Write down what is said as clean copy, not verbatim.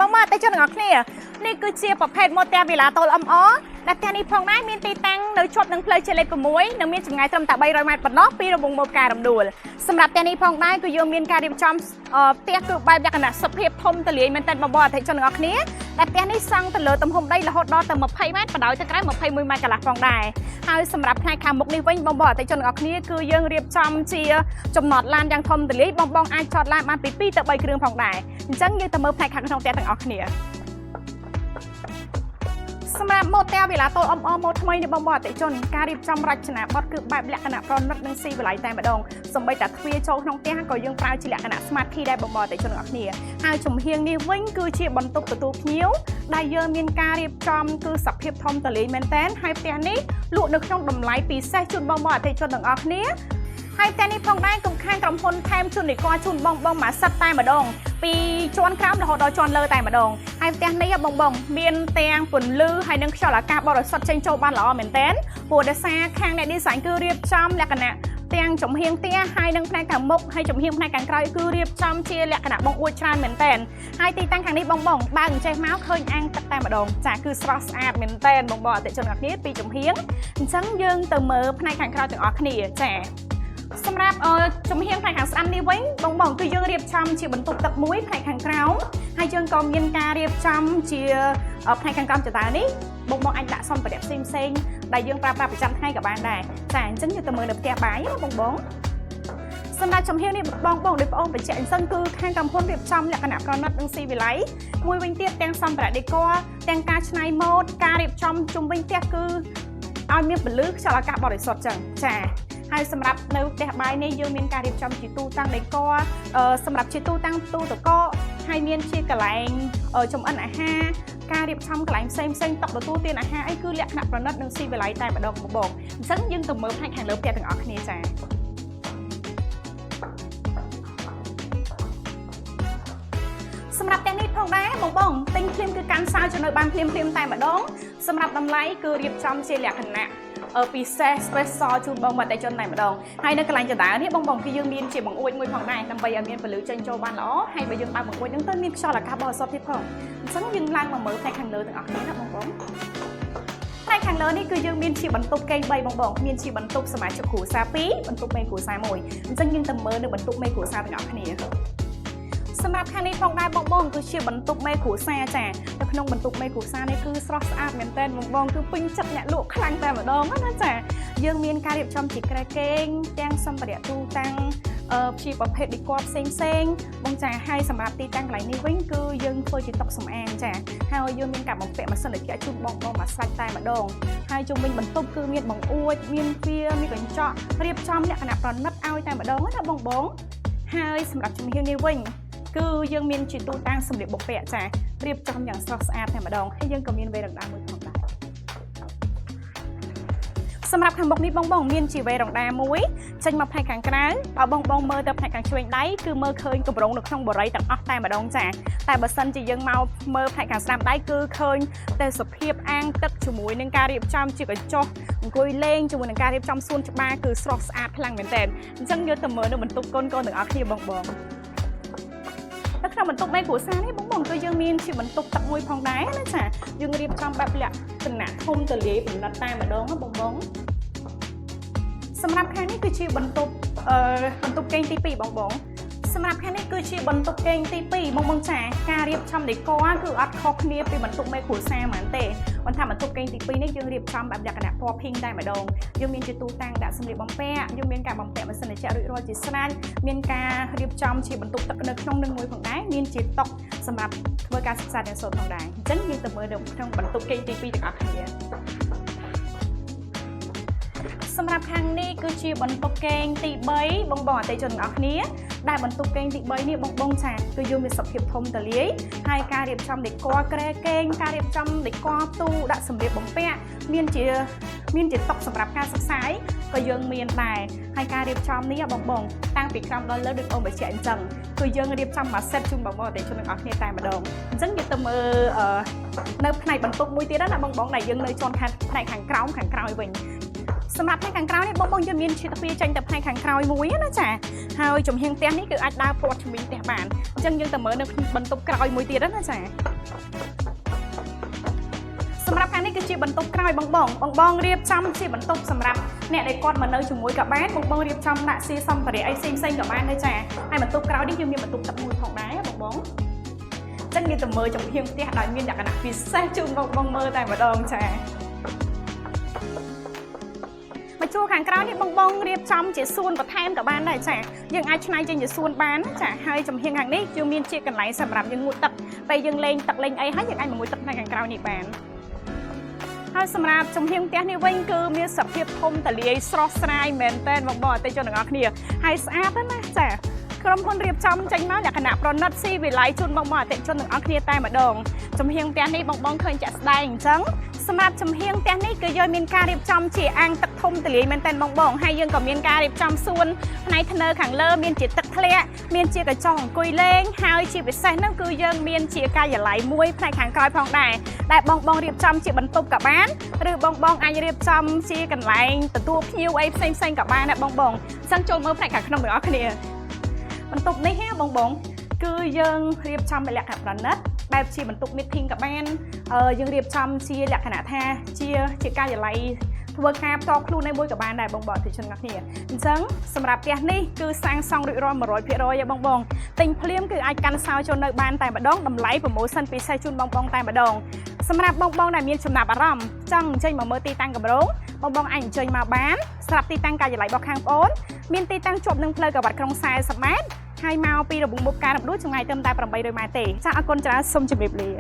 បងមកតែជនងគ្នានេះគឺជាប្រភេទម៉ូតែវីឡាតូលអមអដែលផ្ទះនេះផងដែរមានទីតាំងនៅជាប់នឹងផ្លូវជាតិលេខ6និងមានចម្ងាយត្រឹមតែ300ម៉ែត្រប៉ុណ្ណោះពីរង្វង់ម៉ូការរំដួលសម្រាប់ផ្ទះនេះផងដែរគឺយើងមានការរៀបចំផ្ទះគឺបែបលក្ខណៈសភាពធំទូលាយមែនទែនបងប្អូនអតិថិជនទាំងអស់គ្នាដែលផ្ទះនេះសង់ទៅលើទំហំដីរហូតដល់ទៅ20ម៉ែត្របណ្ដោយទៅក្រៅ21ម៉ែត្រកន្លះផងដែរហើយសម្រាប់ផ្នែកខាងមុខនេះវិញបងប្អូនអតិថិជនទាំងអស់គ្នាគឺយើងរៀបចំជាចំណតឡានយ៉ាងធំទូលាយបងអាចចតឡានបានពី2ទៅ3គ្រឿងផងដែរអញ្ចឹងយើងទៅមើលផ្នែកខាងក្នុងផ្ទះទាំងអស់គ្នាសម្រាប់ម៉ូតែវីឡាតូលអមអម៉ូថ្មីនេះបងប្អូនអតិថិជនការរៀបចំរចនាបថគឺបែបលក្ខណៈប្រណិតនិងស៊ីវិល័យតែម្ដងសម្បីតែទ្វារចូលក្នុងផ្ទះក៏យើងប្រើជាលក្ខណៈ Smart Key ដែរបងប្អូនអតិថិជនទាំងអស់គ្នាហើយជំហៀងនេះវិញគឺជាបន្ទប់ទទួលភ្ញៀវដែលយើងមានការរៀបចំគឺសភាពធំទូលាយមែនទែនហើយផ្ទះនេះលក់នៅក្នុងតម្លៃពិសេសជូនបងប្អូនអតិថិជនទាំងអស់គ្នាហើយផ្ទះនេះផងដែរកំខាងក្រុមហ៊ុនថែមជូននីកជូនបងមួយសិតតែម្ដងពីជាន់ក្រោមរហូតដល់ជាន់លើតែម្ដងហើយផ្ទះនេះបងមានទាំងពន្លឺហើយនិងខ្យល់អាកាសបរិសុទ្ធចេញចូលបានល្អមែនទែនព្រោះដោយសារខាងអ្នក design គឺរៀបចំលក្ខណៈទាំងចំហៀងផ្ទះហើយនិងផ្នែកខាងមុខហើយចំហៀងផ្នែកខាងក្រោយគឺរៀបចំជាលក្ខណៈបងអួចច្រើនមែនទែនហើយទីតាំងខាងនេះបងបើកអញ្ចេះមកឃើញអាងទឹកតែម្ដងចាគឺស្រស់ស្អាតមែនទែនបងអតិថិជនទាំងអស់គ្នាពីចំហៀងអញ្ចឹងយើងទៅមើលផ្នែកខាងក្រោយទាំងអស់គ្នាចាសម្រាប់ជំហៀងផ្នែកខាងស្ដាំនេះវិញបងគឺយើងរៀបចំជាបន្ទប់ទឹកមួយផ្នែកខាងក្រោមហើយយើងក៏មានការរៀបចំជាផ្នែកខាងក្រោមចតានេះបងអាចដាក់សម្ភារៈផ្សេងដែលយើងប្រើប្រាស់ប្រចាំថ្ងៃក៏បានដែរចាអញ្ចឹងយើងទៅមើលនៅផ្ទះបាយណាបងសម្រាប់ជំហៀងនេះបងដោយបងអូនបញ្ជាក់អញ្ចឹងគឺខាងក្រុមហ៊ុនរៀបចំលក្ខណៈប្រណិតនិងស៊ីវិល័យមួយវិញទៀតទាំងសម្ភារៈដេកទាំងការច្នៃម៉ូដការរៀបចំជុំវិញផ្ទះគឺឲ្យមានពន្លឺខ្យល់អាកាសបរិសុទ្ធចឹងចាហើយសម្រាប់នៅផ្ទះបាយនេះយើងមានការរៀបចំជាទូតាំងដេកសម្រាប់ជាទូតាំងទូទឹកកកហើយមានជាកន្លែងចម្អិនអាហារការរៀបចំកន្លែងផ្សេងតុទទួលទានអាហារអីគឺលក្ខណៈប្រណិតនិងស៊ីវិល័យតែម្ដងបងអញ្ចឹងយើងទៅមើលផ្នែកខាងលើផ្ទះទាំងអស់គ្នាចាសម្រាប់ផ្ទះនេះផងដែរបងទិញភ្លាមគឺកាន់សោចំណូលបានភ្លាមតែម្ដងសម្រាប់តម្លៃគឺរៀបចំជាលក្ខណៈពិសេស special ជូនបងមកតែជនតែម្ដងហើយនៅកន្លែងចតានេះបងគឺយើងមានជាបង្អួចមួយផងដែរដើម្បីឲ្យមានពន្លឺចេញចូលបានល្អហើយបើយើងបើកបង្អួចហ្នឹងទៅមានខ្យល់អាកាសបរិសុទ្ធទៀតផងអញ្ចឹងយើងឡើងមកមើលផ្នែកខាងលើទាំងអស់គ្នាណាបងផ្នែកខាងលើនេះគឺយើងមានជាបន្ទប់កេង3បងមានជាបន្ទប់សមាជិកគ្រួសារ2បន្ទប់មេគ្រួសារ1អញ្ចឹងយើងទៅមើលនៅបន្ទប់មេគ្រួសារទាំងអស់គ្នាសម្រាប់ខាងនេះផងដែរបងគឺជាបន្ទប់មេគ្រួសារចានៅក្នុងបន្ទប់មេគ្រួសារនេះគឺស្រស់ស្អាតមែនទែនបងគឺពេញចិត្តអ្នកលក់ខ្លាំងតែម្ដងណាចាយើងមានការរៀបចំជាក្រែគេងទាំងសម្ភារៈទូតាំងជាប្រភេទដេកផ្សេងបងចាហើយសម្រាប់ទីតាំងកន្លែងនេះវិញគឺយើងធ្វើជាតុសម្អាងចាហើយយើងមានការបំពាក់ម៉ាស៊ីនត្រជាក់ជូនបងមកស្រាច់តែម្ដងហើយជុំវិញបន្ទប់គឺមានបង្អួចមានទ្វារមានកញ្ចក់រៀបចំលក្ខណៈប្រណិតឲ្យតែម្ដងណាបងហើយសម្រាប់ជំហៀងនេះវិញគឺយើងមានជាទូតាំងសម្លៀកបំពាក់ចារៀបចំយ៉ាងស្រស់ស្អាតតែម្ដងហើយយើងក៏មានវេរណ្ដាមួយផងដែរសម្រាប់ខាងមុខនេះបងមានជាវេរណ្ដាមួយចេញមកផ្នែកខាងក្រៅបើបងមើលទៅផ្នែកខាងឆ្វេងដៃគឺមើលឃើញកម្រងនៅក្នុងបរិយាទាំងអស់តែម្ដងចាតែបើសិនជាយើងមកមើលផ្នែកខាងស្ដាំដៃគឺឃើញតែសភាពអាងទឹកជាមួយនឹងការរៀបចំជាកញ្ចក់អង្គុយលេងជាមួយនឹងការរៀបចំសួនច្បារគឺស្រស់ស្អាតខ្លាំងមែនទែនអញ្ចឹងយកទៅមើលនៅបន្ទប់កូនទាំងអស់គ្នាបងនៅក្នុងបន្ទប់មេគ្រួសារនេះបងគឺយើងមានជាបន្ទប់ទឹកមួយផងដែរណាចាយើងរៀបចំបែបលក្ខណៈធំទូលាយបំណិតតែម្ដងបងសម្រាប់ខាងនេះគឺជាបន្ទប់គេងទី2បងសម្រាប់ខាងនេះគឺជាបន្ទប់គេងទី2បងចាការរៀបចំដេកគឺអត់ខុសគ្នាពីបន្ទប់មេគ្រួសារហ្មងទេមិនថាបន្ទប់គេងទី2នេះយើងរៀបចំបែបលក្ខណៈពណ៌ pink តែម្ដងយើងមានជាទូតាំងដាក់សម្លៀកបំពាក់យើងមានការបំពាក់ម៉ាស៊ីនត្រជាក់រួចរាល់ជាស្រេចមានការរៀបចំជាបន្ទប់ទឹកនៅក្នុងនឹងមួយផងដែរមានជាតុសម្រាប់ធ្វើការសិក្សាទាំងសូត្រផងដែរអញ្ចឹងយើងទៅមើលនៅក្នុងបន្ទប់គេងទី2ទាំងអស់គ្នាសម្រាប់ខាងនេះគឺជាបន្ទប់គេងទី3បងអតិថិជនទាំងអស់គ្នាដែលបន្ទប់គេងទី3នេះបងចាគឺយើងមានសភាពធំទូលាយហើយការរៀបចំដេកក្រែគេងការរៀបចំដេកទូដាក់សម្លៀកបំពាក់មានជាតុសម្រាប់ការសិក្សាក៏យើងមានដែរហើយការរៀបចំនេះបងតាំងពីក្រោមដល់លើដូចអូនបញ្ជាក់អញ្ចឹងគឺយើងរៀបចំមួយសេតជូនបងអតិថិជនទាំងអស់គ្នាតែម្ដងអញ្ចឹងយើងទៅមើលនៅផ្នែកបន្ទប់មួយទៀតណាបងដែលយើងនៅជាន់ផ្នែកខាងក្រោយវិញ សម្រាប់ផ្នែកខាងក្រោយនេះបងយើងមានជាទ្វារចេញទៅផ្នែកខាងក្រោយមួយណាចាហើយចំហៀងផ្ទះនេះគឺអាចដើរព័ទ្ធជំនាញផ្ទះបានអញ្ចឹងយើងទៅមើលនៅបន្ទប់ក្រោយមួយទៀតណាចាសម្រាប់ខាងនេះគឺជាបន្ទប់ក្រោយបងរៀបចំជាបន្ទប់សម្រាប់អ្នកដែលគាត់មកនៅជាមួយក៏បានបងរៀបចំដាក់ស៊ីសម្ភារៈអីផ្សេងក៏បានដែរចាហើយបន្ទប់ក្រោយនេះយើងមានបន្ទប់ទឹកមួយផងដែរបងចឹងយើងទៅមើលចំហៀងផ្ទះដោយមានលក្ខណៈពិសេសជូនបងមើលតែម្ដងចាមកជួរខាងក្រោយនេះបងរៀបចំជាសួនបន្ថែមក៏បានដែរចាយើងអាចឆ្នៃចេញជាសួនបានចាហើយចំហៀងខាងនេះយើងមានជាកន្លែងសម្រាប់យើងងូតទឹកពេលយើងលេងទឹកលេងអីហើយយើងអាចមកងូតទឹកនៅខាងក្រោយនេះបានហើយសម្រាប់ចំហៀងផ្ទះនេះវិញគឺមានសភាពធំទលាយស្រស់ស្រាយមែនទែនបងអតិថិជនទាំងអស់គ្នាហើយស្អាតណាស់ចាក្រុមហ៊ុនរៀបចំចេញមកលក្ខណៈប្រណិតស៊ីវិល័យជូនបងអតិថិជនទាំងអស់គ្នាតែម្ដងចំហៀងផ្ទះនេះបងឃើញចាក់ស្ដែងអញ្ចឹងសម្រាប់ចំហៀងផ្ទះនេះគឺយើងមានការរៀបចំជាអាងទឹកធំទលាយមែនទែនបងហើយយើងក៏មានការរៀបចំសួនផ្នែកធ្នើខាងលើមានជាទឹកធ្លាក់មានជាកញ្ចក់អង្គុយលេងហើយជាពិសេសហ្នឹងគឺយើងមានជាការិយាល័យមួយផ្នែកខាងក្រោយផងដែរដែលបងរៀបចំជាបន្ទប់ក៏បានឬបងអាចរៀបចំជាកន្លែងទទួលភ្ញៀវអីផ្សេងក៏បានដែរបងសិនចូលមើលផ្នែកខាងក្នុងទាំងអស់គ្នាបន្ទប់នេះហ៎បងគឺយើងរៀបចំលក្ខណៈប្រណិតបែបជាបន្ទប់ meeting ក៏បានយើងរៀបចំជាលក្ខណៈថាជាការិយាល័យធ្វើការផ្ទាល់ខ្លួនមួយក៏បានដែរបងអតិថិជនទាំងគ្នាអញ្ចឹងសម្រាប់ផ្ទះនេះគឺសាងសង់រួចរាល់ 100% បងទិញភ្លាមគឺអាចកាន់សោចូលនៅបានតែម្ដងតម្លៃ promotion ពិសេសជូនបងតែម្ដងសម្រាប់បងដែលមានចំណាប់អារម្មណ៍ចង់អញ្ជើញមកមើលទីតាំងកម្រងបងអាចអញ្ជើញមកបានស្រាប់ទីតាំងការិយាល័យរបស់ខាងប្អូនមានទីតាំងជាប់នឹងផ្លូវកវ៉ាត់ក្រុង40ម៉ែត្រហើយមកពីរបងមុខការរំដួលចម្ងាយត្រឹមតែ800ម៉ែត្រទេចាអរគុណច្រើនសូមជម្រាបលា